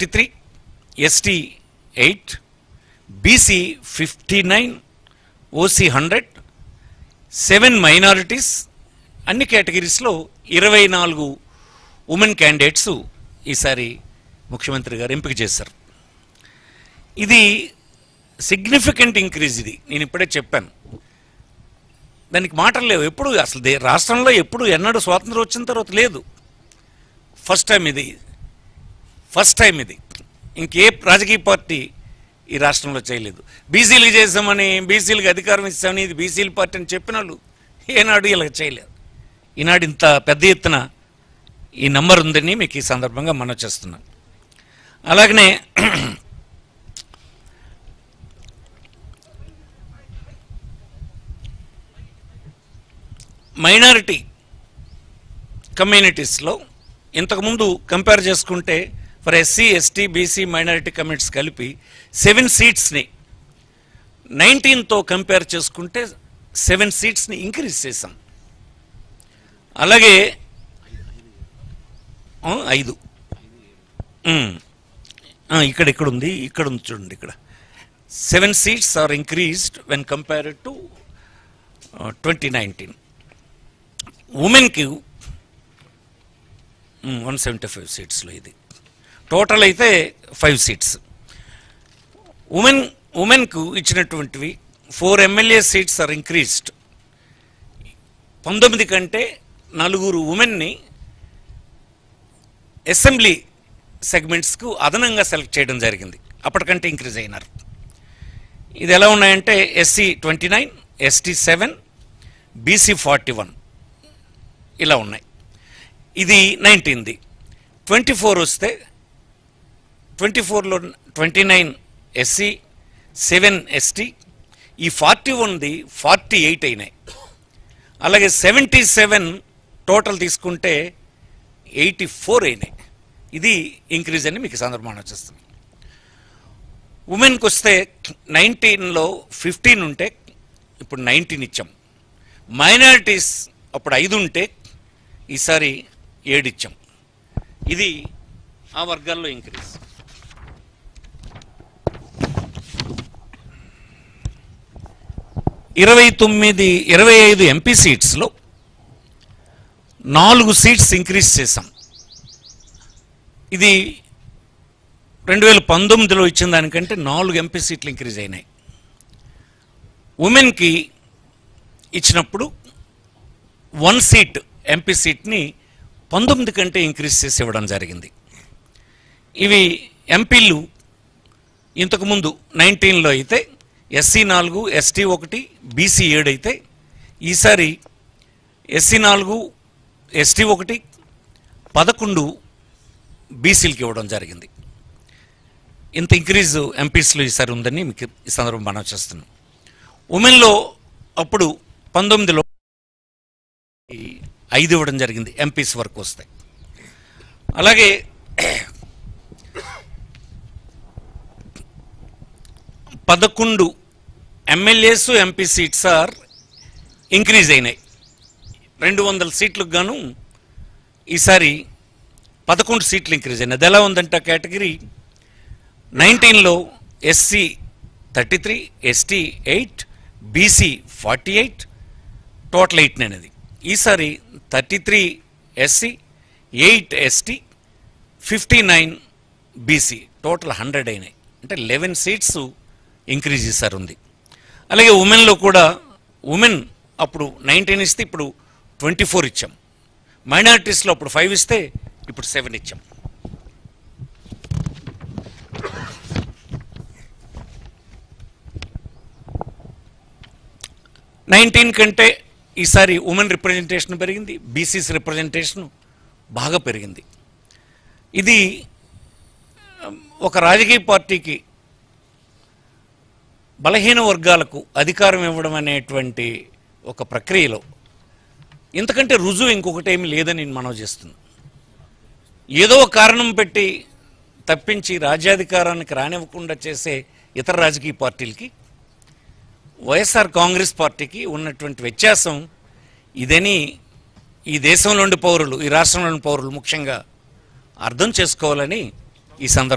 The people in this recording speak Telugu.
33, ST 8, BC 59, OC 100, 7 మైనారిటీస్, అన్ని కేటగిరీస్లో 24 ఉమెన్ క్యాండిడేట్స్ ఈసారి ముఖ్యమంత్రి గారు ఎంపిక చేశారు. ఇది సిగ్నిఫికెంట్ ఇంక్రీజ్. ఇది నేను ఇప్పుడే చెప్పాను, దానికి మాటలు లేవు. ఎప్పుడు అసలు రాష్ట్రంలో ఎప్పుడు ఎన్నడూ స్వాతంత్రం వచ్చిన తర్వాత లేదు. ఫస్ట్ టైం ఇది. ఇంకే రాజకీయ పార్టీ ఈ రాష్ట్రంలో చేయలేదు. బీసీలకు చేసామని, బీసీలకు అధికారం ఇస్తామని, ఇది బీసీల పార్టీ అని చెప్పిన వాళ్ళు ఏనాడు ఇలా చేయలేదు. ఈనాడు ఇంత పెద్ద ఎత్తున ఈ నంబర్ ఉందని మీకు ఈ సందర్భంగా మనం చేస్తున్నాం. అలాగనే మైనారిటీ కమ్యూనిటీస్లో ఇంతకుముందు కంపేర్ చేసుకుంటే for SC, ST, BC, minority communities కలిపి 7 సీట్స్ని 19తో కంపేర్ చేసుకుంటే 7 సీట్స్ని ఇంక్రీజ్ చేశాం. అలాగే 5 ఇక్కడ ఉంది చూడండి. ఇక్కడ 7 seats are increased when compared to 2019. ఉమెన్కి 175 సీట్స్లో ఇది టోటల్ అయితే 5 సీట్స్. ఉమెన్కు ఇచ్చినటువంటివి 4 ఎమ్మెల్యే సీట్స్ ఆర్ ఇంక్రీజ్డ్. 19 కంటే 4 ఉమెన్ని అసెంబ్లీ సెగ్మెంట్స్కు అదనంగా సెలెక్ట్ చేయడం జరిగింది. అప్పటికంటే ఇంక్రీజ్ అయినారు. ఇది ఎలా ఉన్నాయంటే ఎస్సీ 29, ఎస్టీ 7, బీసీ 41 ఇలా ఉన్నాయి. ఇది 19ది. 24 వస్తే 24లో 29 ఎస్సీ, 7 ఎస్టీ, ఈ 41ది 48 అయినాయి. అలాగే 77 టోటల్ తీసుకుంటే 84 అయినాయి. ఇది ఇంక్రీజ్ అని మీకు సందర్భంగా వచ్చేస్తుంది. ఉమెన్కి వస్తే 19లో 15 ఉంటే ఇప్పుడు 19 ఇచ్చాం. మైనారిటీస్ అప్పుడు 5 ఉంటే ఈసారి 7 ఇచ్చాం. ఇది ఆ వర్గాల్లో ఇంక్రీజ్. ఇరవై 25 ఎంపీ సీట్స్లో 4 సీట్స్ ఇంక్రీజ్ చేశాం. ఇది 2019లో ఇచ్చిన దానికంటే 4 ఎంపీ సీట్లు ఇంక్రీజ్ అయినాయి. ఉమెన్కి ఇచ్చినప్పుడు 1 సీట్ ఎంపీ సీట్ని 19 కంటే ఇంక్రీజ్ చేసి ఇవ్వడం జరిగింది. ఇవి ఎంపీలు ఇంతకుముందు 19లో అయితే ఎస్సీ 4, ఎస్టీ 1, బీసీ 7 అయితే ఈసారి ఎస్సీ 4, ఎస్టీ 1, 11 బీసీలకి ఇవ్వడం జరిగింది. ఇంత ఇంక్రీజ్ ఎంపీస్లో ఈసారి ఉందని మీకు ఈ సందర్భం మనం చేస్తున్నాం. ఉమెన్లో అప్పుడు 19లో 5 ఇవ్వడం జరిగింది ఎంపీస్ వరకు వస్తాయి. అలాగే 11 MLAs, MP seats are increase అయినాయి. 200 సీట్లకు గాను ఈసారి 11 సీట్లు ఇంక్రీజ్ అయినాయి. అది ఎలా ఉందంటే కేటగిరీ 19లో ఎస్సీ 33, ఎస్టీ 8, బీసీ 48, టోటల్ 8 అనేది. ఈసారి 33 ఎస్సీ, 8 ఎస్టీ, 59 బీసీ, టోటల్ 100 అయినాయి. అంటే 11 సీట్స్ ఇంక్రీజ్ చేశారు ఉంది. అలాగే ఉమెన్లో కూడా ఉమెన్ అప్పుడు 19 ఇస్తే ఇప్పుడు 24 ఇచ్చాం. మైనారిటీస్లో అప్పుడు 5 ఇస్తే ఇప్పుడు 7 ఇచ్చాం. కంటే ఈసారి ఉమెన్ రిప్రజెంటేషన్ పెరిగింది, బీసీస్ రిప్రజెంటేషన్ బాగా పెరిగింది. ఇది ఒక రాజకీయ పార్టీకి బలహీన వర్గాలకు అధికారం ఇవ్వడం అనేటువంటి ఒక ప్రక్రియలో ఇంతకంటే రుజువు ఇంకొకటి ఏమి లేదని నేను మనవి చేస్తున్నాను. ఏదో కారణం పెట్టి తప్పించి రాజ్యాధికారానికి రానివ్వకుండా చేసే ఇతర రాజకీయ పార్టీలకి వైఎస్ఆర్ కాంగ్రెస్ పార్టీకి ఉన్నటువంటి వ్యత్యాసం ఇదని ఈ దేశంలోని పౌరులు, ఈ రాష్ట్రంలోని పౌరులు ముఖ్యంగా అర్థం చేసుకోవాలని ఈ సందర్భంగా